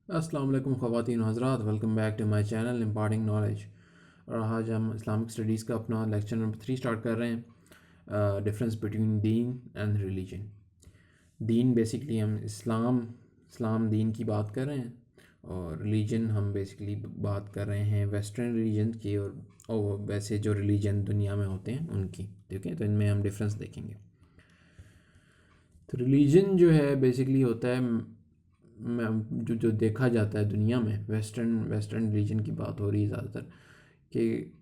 अस्सलाम वालेकुम ख़वातीन व हज़रात, welcome back to my channel imparting knowledge. और आज हम इस्लामिक स्टडीज़ का अपना लेक्चर नंबर 3 स्टार्ट कर रहे हैं। Difference between Deen and religion. Deen basically हम इस्लाम दीन की बात कर रहे हैं, और रिलीजन हम बेसिकली बात कर रहे हैं वेस्टर्न रिलीजन की, और वैसे जो रिलीजन दुनिया में होते हैं उनकी। ठीक है, तो इनमें हम डिफरेंस देखेंगे। तो रिलीजन जो है बेसिकली होता है, जो जो देखा जाता है दुनिया में, वेस्टर्न रिलीजन की बात हो रही है ज़्यादातर, कि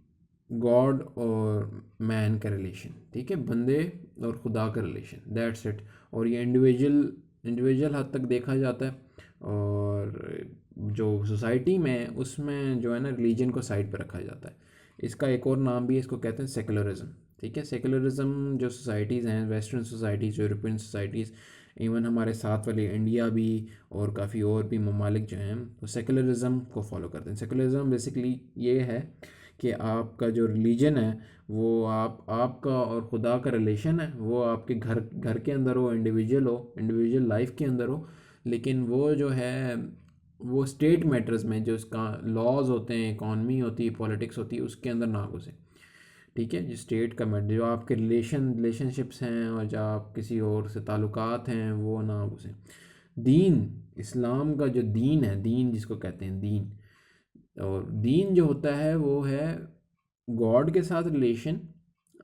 गॉड और मैन का रिलेशन। ठीक है, बंदे और खुदा का रिलेशन, दैट्स इट। और ये इंडिविजुअल हद तक देखा जाता है, और जो सोसाइटी में उसमें जो है ना, रिलीजन को साइड पर रखा जाता है। इसका एक और नाम भी है, इसको कहते हैं सेकुलरिज्म। ठीक है, सेकुलरिज्म जो सोसाइटीज़ हैं, western societies, European societies, even हमारे साथ वाले इंडिया भी और काफ़ी और भी ममालिक जो हैं, वो सेकुलरिज्म को फॉलो करते हैं। सेकुलरिज्म बेसिकली ये है कि आपका जो रिलीजन है वो आपका और खुदा का रिलेशन है, वो आपके घर घर के अंदर हो, इंडिविजुअल लाइफ के अंदर हो। लेकिन वो जो है, वो स्टेट मैटर्स में, जो इसका लॉज होते हैं, इकॉनमी होती है, पॉलिटिक्स होती है, उसके अंदर ना घुसे। ठीक है, जो स्टेट का मैटर, जो आपके रिलेशनशिप्स हैं और जो आप किसी और से ताल्लुकात हैं, वो ना घुसे। दीन, इस्लाम का जो दीन है, दीन जिसको कहते हैं दीन, और दीन जो होता है वो है गॉड के साथ रिलेशन,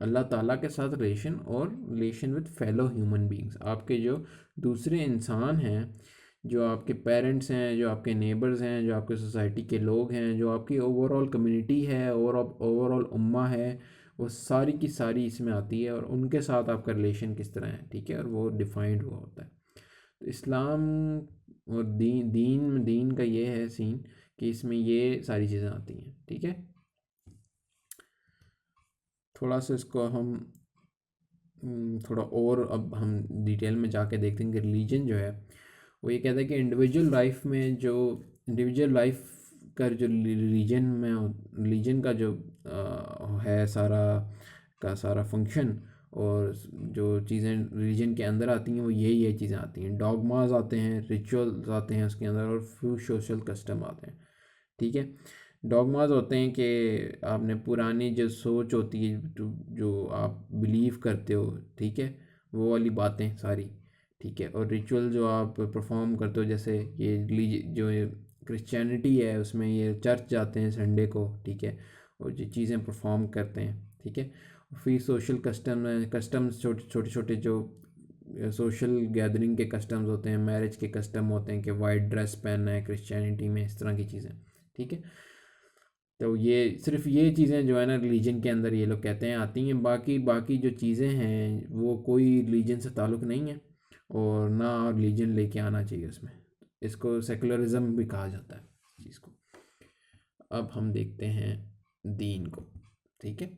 अल्लाह ताला के साथ रिलेशन, और relation with fellow human beings. आपके जो दूसरे इंसान हैं, जो आपके पेरेंट्स हैं, जो आपके नेबर्स हैं, जो आपके सोसाइटी के लोग हैं, जो आपकी ओवरऑल कम्युनिटी है और ओवरऑल उम्मा है, वो सारी की सारी इसमें आती है, और उनके साथ आपका रिलेशन किस तरह है। ठीक है, और वो डिफाइंड हुआ होता है। तो इस्लाम और दीन दीन का ये है सीन कि इसमें ये सारी चीज़ें आती हैं। ठीक है, थोड़ा सा इसको हम थोड़ा और अब हम डिटेल में जाके देखते हैं कि रिलीजन जो है वो ये कहता है कि इंडिविजुअल लाइफ का जो रिलीजन का जो है सारा का सारा फंक्शन, और जो चीज़ें रिलीजन के अंदर आती हैं वो ये चीज़ें आती हैं। डॉगमास आते हैं, रिचुअल्स आते हैं उसके अंदर, और फ्यू सोशल कस्टम आते हैं। ठीक है, डॉगमास होते हैं कि आपने पुरानी जो सोच होती है, जो आप बिलीव करते हो, ठीक है, वो वाली बातें सारी। ठीक है, और रिचुअल जो आप परफॉर्म करते हो, जैसे जो क्रिश्चियनिटी है उसमें ये चर्च जाते हैं संडे को। ठीक है, और जो चीज़ें परफॉर्म करते हैं। ठीक है, फिर सोशल कस्टम्स, छोटे छोटे जो सोशल गैदरिंग के कस्टम्स होते हैं, मैरिज के कस्टम होते हैं कि वाइट ड्रेस पहनना है क्रिश्चियनिटी में, इस तरह की चीज़ें। ठीक है, तो ये सिर्फ ये चीज़ें जो है ना रिलीजन के अंदर ये लोग कहते हैं आती हैं। बाकी बाकी जो चीज़ें हैं वो कोई रिलीजन से ताल्लुक़ नहीं है, और ना रिलीजन लेके आना चाहिए उसमें। इसको सेकुलरिज्म भी कहा जाता है इस चीज़ को। अब हम देखते हैं दीन को। ठीक है,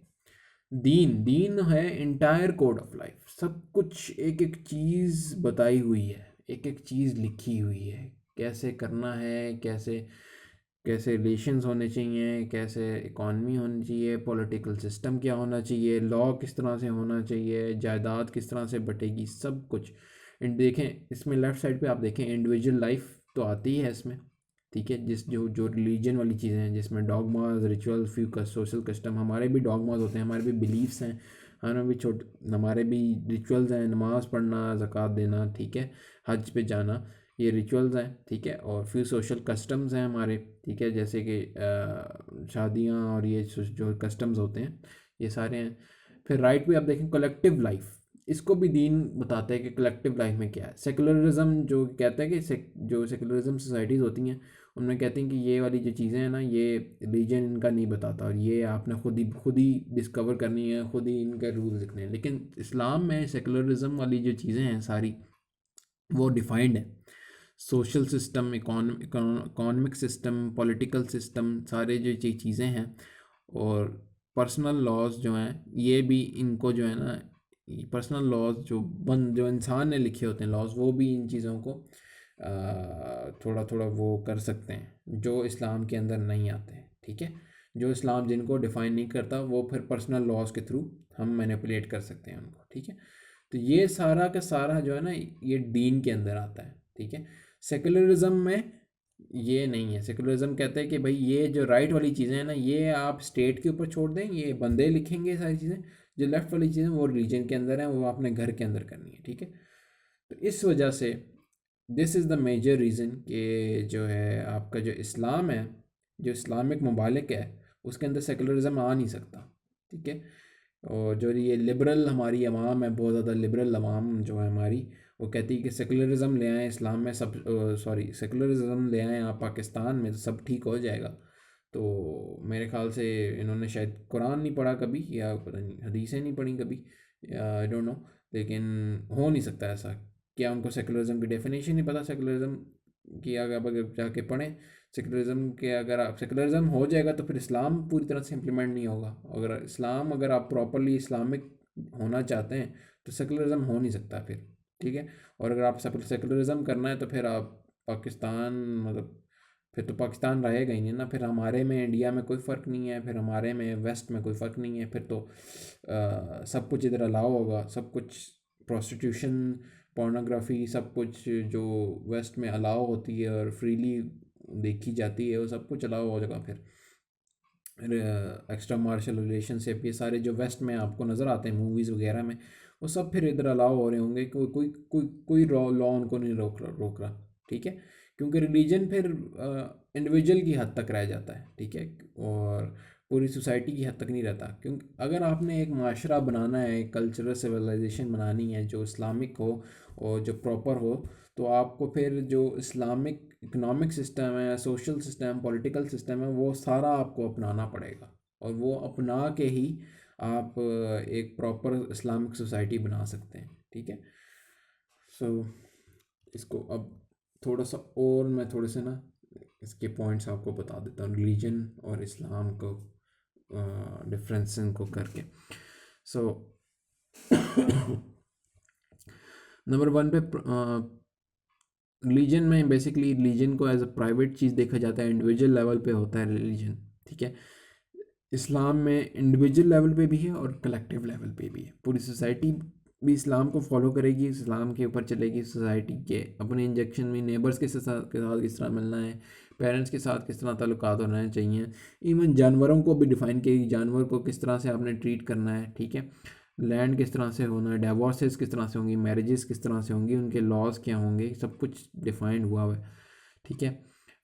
दीन दीन है इंटायर कोड ऑफ लाइफ। सब कुछ, एक एक चीज़ बताई हुई है, एक एक चीज़ लिखी हुई है, कैसे करना है, कैसे कैसे रिलेशंस होने चाहिए, कैसे इकॉनमी होनी चाहिए, पॉलिटिकल सिस्टम क्या होना चाहिए, लॉ किस तरह से होना चाहिए, जायदाद किस तरह से बटेगी, सब कुछ। देखें इसमें लेफ़्ट साइड पे आप देखें, इंडिविजुअल लाइफ तो आती है इसमें। ठीक है, जिस जो जो रिलीजन वाली चीज़ें हैं, जिसमें डॉगमास, रिचुअल, फ्यू का सोशल कस्टम, हमारे भी डॉगमास होते हैं, हमारे भी बिलीव्स हैं, हमारे भी रिचुअल्स हैं, नमाज़ पढ़ना, ज़कात देना, ठीक है, हज पे जाना, ये रिचुअल्स हैं। ठीक है, और फिर सोशल कस्टम्स हैं हमारे। ठीक है, जैसे कि शादियाँ, और ये जो कस्टम्स होते हैं ये सारे हैं। फिर राइट पे आप देखें कलेक्टिव लाइफ, इसको भी दीन बताता है कि कलेक्टिव लाइफ में क्या है। सेकुलरिज्म जो कहता है कि जो सेकुलरिज्म सोसाइटीज़ होती हैं उनमें कहते हैं कि ये वाली जो चीज़ें हैं ना, ये रिलीजन इनका नहीं बताता, और ये आपने खुद ही डिस्कवर करनी है, खुद ही इनके रूल्स लिखने हैं। लेकिन इस्लाम में सेकुलरिज्म वाली जो चीज़ें हैं सारी, वो डिफाइंड है। Social system, economic system, political system, सारे जो चीज़ें हैं, और पर्सनल लॉज जो हैं, ये भी इनको जो है ना, पर्सनल लॉज जो इंसान ने लिखे होते हैं लॉज, वो भी इन चीज़ों को थोड़ा थोड़ा वो कर सकते हैं, जो इस्लाम के अंदर नहीं आते हैं। ठीक है, जो इस्लाम जिनको डिफ़ाइन नहीं करता, वो फिर पर्सनल लॉज के थ्रू हम मैनिपुलेट कर सकते हैं उनको। ठीक है, तो ये सारा का सारा जो है ना, ये दीन के अंदर आता है। ठीक है, सेकुलरिज्म में ये नहीं है। सेकुलरिज्म कहते हैं कि भाई ये जो राइट वाली चीज़ें हैं ना, ये आप स्टेट के ऊपर छोड़ दें, ये बंदे लिखेंगे सारी चीज़ें। जो लेफ़्ट वाली चीज़ें वो रिलीजन के अंदर हैं, वो आपने घर के अंदर करनी है, ठीक है। तो इस वजह से this is the major reason कि जो है आपका जो इस्लाम है, जो इस्लामिक ममालिक है, उसके अंदर सेकुलरिज्म आ नहीं सकता, ठीक है। और जो ये लिबरल हमारी अवाम है, बहुत ज़्यादा लिबरल अवाम जो है हमारी, वो कहती है कि सेकुलरिज्म ले आएँ इस्लाम में, सब सॉरी सेकुलरिज्म ले आएँ आप पाकिस्तान में, तो सब ठीक हो जाएगा। तो मेरे ख़्याल से इन्होंने शायद कुरान नहीं पढ़ा कभी, या पता नहीं हदीसें नहीं पढ़ी कभी, आई डोंट नो। लेकिन हो नहीं सकता ऐसा। क्या उनको सेकुलरिज्म की डेफिनेशन नहीं पता? सेकुलरिज्म की अगर जाके पढ़ें, सेकुलरिज्म के अगर आप सेकुलरिज्म हो जाएगा तो फिर इस्लाम पूरी तरह से इम्प्लीमेंट नहीं होगा। अगर इस्लाम, अगर आप प्रॉपरली इस्लामिक होना चाहते हैं तो सेकुलरिज्म हो नहीं सकता फिर, ठीक है। और अगर आप सेकुलरिज्म करना है तो फिर आप पाकिस्तान, मतलब फिर तो पाकिस्तान रहेगा ही नहीं ना। फिर हमारे में इंडिया में कोई फ़र्क नहीं है, फिर हमारे में वेस्ट में कोई फ़र्क नहीं है, फिर तो सब कुछ इधर अलाउ होगा, सब कुछ प्रोस्टिट्यूशन, पोर्नोग्राफी, सब कुछ जो वेस्ट में अलाउ होती है और फ्रीली देखी जाती है, वो सब कुछ अलाउ हो जाएगा फिर। एक्स्ट्रा मार्शल रिलेशनशिप, ये सारे जो वेस्ट में आपको नज़र आते हैं मूवीज़ वगैरह में, वो सब फिर इधर अलाउ हो रहे होंगे। कोई लॉ उनको नहीं रोक रहा, ठीक है। क्योंकि रिलीजन फिर इंडिविजुअल की हद तक रह जाता है, ठीक है, और पूरी सोसाइटी की हद तक नहीं रहता। क्योंकि अगर आपने एक माशरा बनाना है, एक कल्चरल सिविलाइजेशन बनानी है जो इस्लामिक हो और जो प्रॉपर हो, तो आपको फिर जो इस्लामिक इकोनॉमिक सिस्टम है, सोशल सिस्टम, पॉलिटिकल सिस्टम है, वो सारा आपको अपनाना पड़ेगा। और वो अपना के ही आप एक प्रॉपर इस्लामिक सोसाइटी बना सकते हैं, ठीक है। सो इसको अब थोड़ा सा और मैं थोड़े से ना इसके पॉइंट्स आपको बता देता हूँ, रिलीजन और इस्लाम को डिफरेंस को करके। सो नंबर वन पे रिलीजन में बेसिकली रिलीजन को एज अ प्राइवेट चीज़ देखा जाता है, इंडिविजुअल लेवल पे होता है रिलीजन, ठीक है। इस्लाम में इंडिविजुअल लेवल पे भी है और कलेक्टिव लेवल पे भी है। पूरी सोसाइटी भी इस्लाम को फॉलो करेगी, इस्लाम के ऊपर चलेगी। सोसाइटी के अपने इंजेक्शन में नेबर्स के साथ किस तरह मिलना है, पेरेंट्स के साथ किस तरह ताल्लुकात होना चाहिए, इवन जानवरों को भी डिफ़ाइन किया, जानवर को किस तरह से आपने ट्रीट करना है, ठीक है। लैंड किस तरह से होना है, डिवोर्सेस किस तरह से होंगी, मैरिजेस किस तरह से होंगी, उनके लॉज क्या होंगे, सब कुछ डिफाइंड हुआ हुआ है, ठीक है।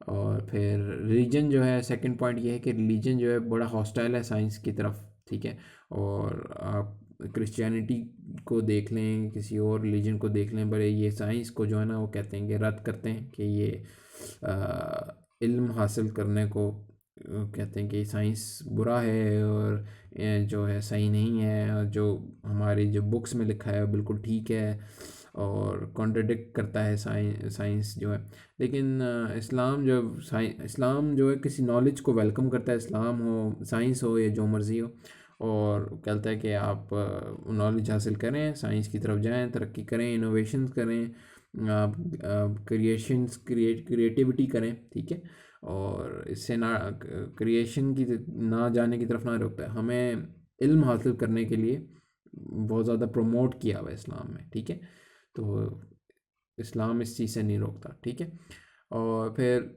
और फिर रिलीजन जो है, सेकंड पॉइंट ये है कि रिलीजन जो है बड़ा हॉस्टाइल है साइंस की तरफ, ठीक है। और आप क्रिश्चियनिटी को देख लें, किसी और रिलीजन को देख लें, बड़े ये साइंस को जो है ना वो कहते हैं कि रद्द करते हैं कि ये इल्म हासिल करने को कहते हैं कि साइंस बुरा है और जो है सही नहीं है, और जो हमारी जो बुक्स में लिखा है बिल्कुल ठीक है, और कॉन्ट्रडिक्ट करता है साइंस जो है। लेकिन इस्लाम जो है किसी नॉलेज को वेलकम करता है, इस्लाम हो, साइंस हो, या जो मर्ज़ी हो, और कहता है कि आप नॉलेज हासिल करें, साइंस की तरफ जाएं, तरक्की करें, इनोवेशंस करें, आप क्रिएटिविटी करें, ठीक है। और इससे ना क्रिएशन की ना जाने की तरफ ना रोकता है, हमें इल्म हासिल करने के लिए बहुत ज़्यादा प्रमोट किया हुआ है इस्लाम में, ठीक है। तो इस्लाम इस चीज़ से नहीं रोकता, ठीक है। और फिर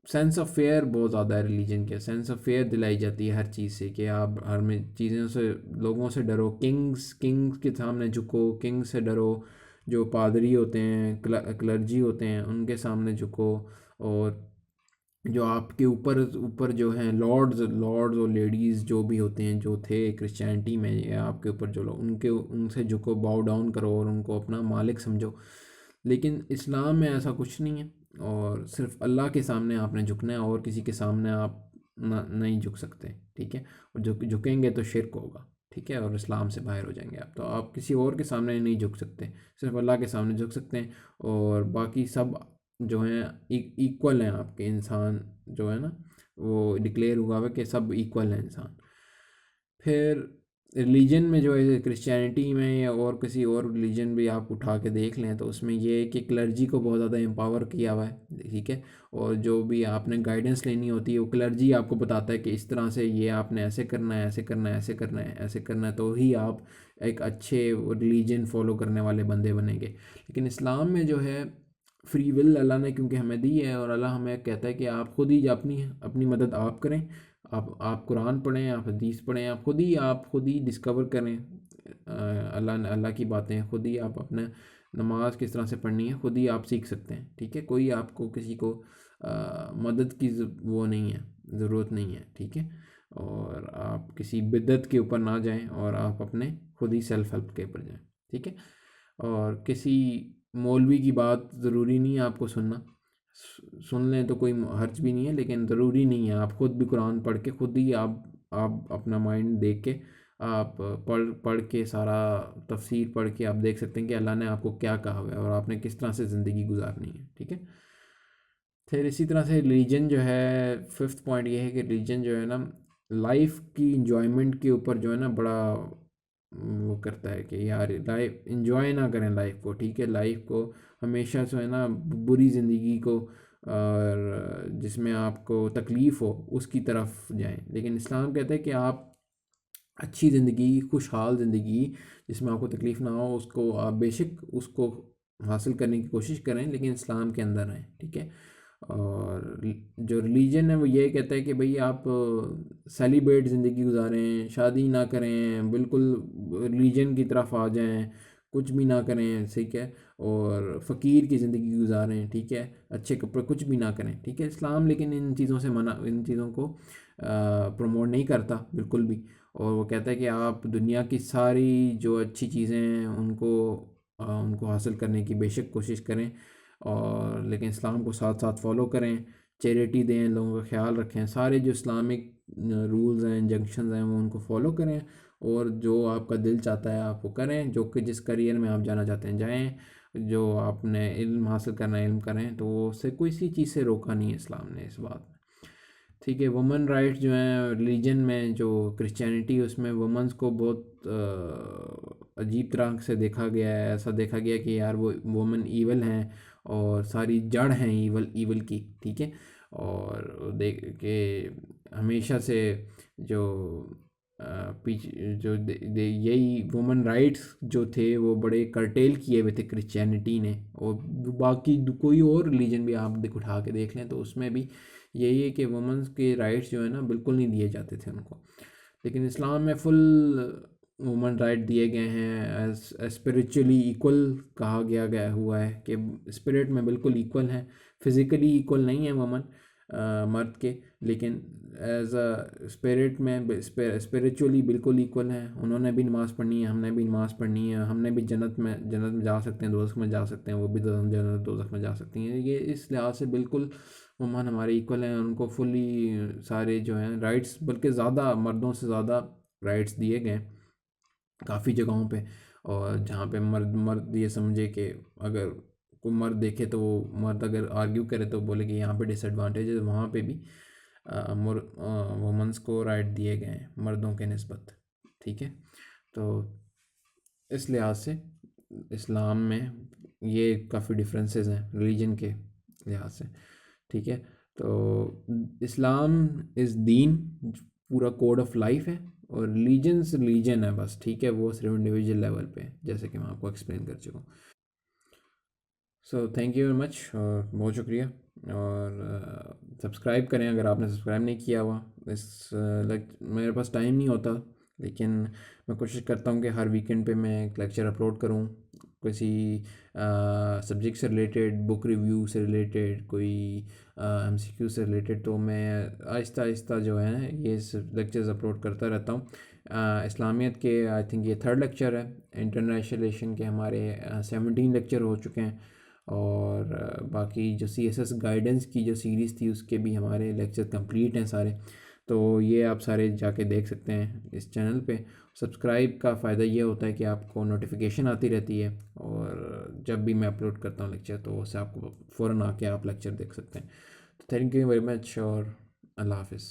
सेंस ऑफ फेयर बहुत ज़्यादा है रिलीजन के, सेंस ऑफ फेयर दिलाई जाती है हर चीज़ से कि आप हर में चीज़ों से, लोगों से डरो, किंग्स के सामने झुको, किंग से डरो, जो पादरी होते हैं, क्लर्जी होते हैं, उनके सामने झुको। और जो आपके ऊपर ऊपर जो हैं लॉर्ड्स और लेडीज़ जो भी होते हैं, जो थे क्रिश्चियनिटी में, या आपके ऊपर जो लोग, उनके उनसे झुको, बाउ डाउन करो और उनको अपना मालिक समझो। लेकिन इस्लाम में ऐसा कुछ नहीं है, और सिर्फ अल्लाह के सामने आपने झुकना है, और किसी के सामने आप नहीं झुक सकते, ठीक है। और झुकेंगे तो शिरक होगा, ठीक है, और इस्लाम से बाहर हो जाएंगे आप। तो आप किसी और के सामने नहीं झुक सकते, सिर्फ अल्लाह के सामने झुक सकते हैं। और बाकी सब जो हैं इक्वल हैं आपके, इंसान जो है ना वो डिक्लेयर हुआ हुआ है कि सब इक्वल हैं इंसान। फिर रिलीजन में जो है, क्रिश्चियनिटी में या और किसी और रिलीजन भी आप उठा के देख लें, तो उसमें ये है कि क्लर्जी को बहुत ज़्यादा एम्पावर किया हुआ है, ठीक है। और जो भी आपने गाइडेंस लेनी होती है, वो क्लर्जी आपको बताता है कि इस तरह से ये आपने ऐसे करना है, ऐसे करना है, ऐसे करना है, ऐसे करना है, तो ही आप एक अच्छे रिलीजन फॉलो करने वाले बंदे बनेंगे। लेकिन इस्लाम में जो है फ्री विल अल्लाह ने क्योंकि हमें दी है, और अल्लाह हमें कहता है कि आप खुद ही अपनी अपनी मदद आप करें। आप कुरान पढ़ें, आप हदीस पढ़ें, आप खुद ही डिस्कवर करें अल्लाह की बातें। खुद ही आप अपने नमाज किस तरह से पढ़नी है खुद ही आप सीख सकते हैं, ठीक है। कोई आपको किसी को मदद की वो नहीं है, ज़रूरत नहीं है, ठीक है। और आप किसी बिदत के ऊपर ना जाएं, और आप अपने खुद ही सेल्फ हेल्प के ऊपर जाएं, ठीक है। और किसी मौलवी की बात ज़रूरी नहीं है आपको सुनना, सुन लें तो कोई हर्ज भी नहीं है, लेकिन ज़रूरी नहीं है। आप खुद भी कुरान पढ़ के खुद ही आप अपना माइंड देख के आप पढ़ पढ़ के सारा तफसीर पढ़ के आप देख सकते हैं कि अल्लाह ने आपको क्या कहा हुआ है और आपने किस तरह से ज़िंदगी गुजारनी है, ठीक है। फिर इसी तरह से रिलीजन जो है, फिफ्थ पॉइंट ये है कि रिलीजन जो है ना लाइफ की इंजॉयमेंट के ऊपर जो है ना बड़ा वो करता है कि यार लाइफ इंजॉय ना करें लाइफ को, ठीक है। लाइफ को हमेशा जो है ना बुरी ज़िंदगी को और जिसमें आपको तकलीफ़ हो उसकी तरफ जाएं, लेकिन इस्लाम कहता है कि आप अच्छी ज़िंदगी, खुशहाल ज़िंदगी जिसमें आपको तकलीफ़ ना हो, उसको आप बेशक उसको हासिल करने की कोशिश करें, लेकिन इस्लाम के अंदर रहें, ठीक है। और जो रिलीजन है वो ये कहता है कि भाई आप सेलिब्रेट ज़िंदगी गुजारें, शादी ना करें, बिल्कुल रिलीजन की तरफ आ जाएं, कुछ भी ना करें, ठीक है। और फ़कीर की ज़िंदगी गुजारें, ठीक है। अच्छे कपड़े कुछ भी ना करें, ठीक है। इस्लाम लेकिन इन चीज़ों से मना, इन चीज़ों को प्रमोट नहीं करता बिल्कुल भी। और वो कहता है कि आप दुनिया की सारी जो अच्छी चीज़ें हैं उनको हासिल करने की बेशक कोशिश करें, और लेकिन इस्लाम को साथ साथ फॉलो करें, चैरिटी दें, लोगों का ख्याल रखें, सारे जो इस्लामिक रूल्स हैं, इंजंक्शंस हैं, वो उनको फॉलो करें। और जो आपका दिल चाहता है आप वो करें, जो कि जिस करियर में आप जाना चाहते हैं जाएं, जो आपने इल्म हासिल करना है इल्म करें, तो उससे कोई सी चीज़ से रोका नहीं है इस्लाम ने इस बात में, ठीक है। वुमेन राइट्स जो हैं रिलीजन में, जो क्रिश्चियनिटी है उसमें वुमेंस को बहुत अजीब तरह से देखा गया है। ऐसा देखा गया कि यार वो वुमेन ईवल हैं और सारी जड़ हैं ईवल ईवल की, ठीक है। और देख के हमेशा से जो पीछे जो यही वुमेन राइट्स जो थे वो बड़े कर्टेल किए हुए थे क्रिश्चियनिटी ने, और बाकी कोई और रिलीजन भी आप उठा के देख लें तो उसमें भी यही है कि वुमेंस के राइट्स जो है ना बिल्कुल नहीं दिए जाते थे उनको। लेकिन इस्लाम में फुल वुमेन राइट दिए गए हैं, स्पिरिचुअली इक्वल कहा गया हुआ है कि स्पिरिट में बिल्कुल इक्वल है, फिज़िकली इक्वल नहीं है वुमन मर्द के, लेकिन एज अ स्पिरिट में स्पिरिचुअली बिल्कुल इक्वल है। उन्होंने भी नमाज़ पढ़नी है, हमने भी नमाज़ पढ़नी है, हमने भी जन्नत में जा सकते हैं, दोज़ख में जा सकते हैं, वो भी जन्नत दोज़ख में जा सकती हैं। ये इस लिहाज से बिल्कुल वुमन हमारे इक्वल हैं, उनको फुली सारे जो हैं राइट्स, बल्कि ज़्यादा मर्दों से ज़्यादा राइट्स दिए गए काफ़ी जगहों पे। और जहाँ पे मर्द मर्द ये समझे कि अगर कोई मर्द देखे तो वो मर्द अगर आर्ग्यू करे तो बोले कि यहाँ पे डिसएडवांटेज है, वहाँ पे भी वुमेंस को राइट दिए गए हैं मर्दों के निस्बत, ठीक है। तो इस लिहाज से इस्लाम में ये काफ़ी डिफरेंसेस हैं रिलीजन के लिहाज से, ठीक है। तो इस्लाम इज़ दीन, पूरा कोड ऑफ लाइफ है, और रिलीजन है बस, ठीक है। वो सिर्फ इंडिविजुअल लेवल पे है, जैसे कि मैं आपको एक्सप्लेन कर चुका हूँ। So thank you very much, और बहुत शुक्रिया। और सब्सक्राइब करें अगर आपने सब्सक्राइब नहीं किया हुआ। मेरे पास टाइम नहीं होता, लेकिन मैं कोशिश करता हूँ कि हर वीकेंड पे मैं एक लेक्चर अपलोड करूँ, किसी सब्जेक्ट से रिलेटेड, बुक रिव्यू से रिलेटेड, कोई एमसीक्यू से रिलेटेड। तो मैं आहिस्ता आहिस्ता जो है ये लेक्चर्स अपलोड करता रहता हूँ। इस्लामियत के आई थिंक ये थर्ड लेक्चर है। इंटरनेशनल रिलेशन के हमारे 17 लेक्चर हो चुके हैं, और बाकी जो सीएसएस गाइडेंस की जो सीरीज़ थी उसके भी हमारे लेक्चर कंप्लीट हैं सारे। तो ये आप सारे जाके देख सकते हैं इस चैनल पे। सब्सक्राइब का फ़ायदा ये होता है कि आपको नोटिफिकेशन आती रहती है, और जब भी मैं अपलोड करता हूँ लेक्चर तो उससे आपको फ़ौरन आके आप लेक्चर देख सकते हैं। तो थैंक यू वेरी मच, और अल्लाह हाफ़िज़।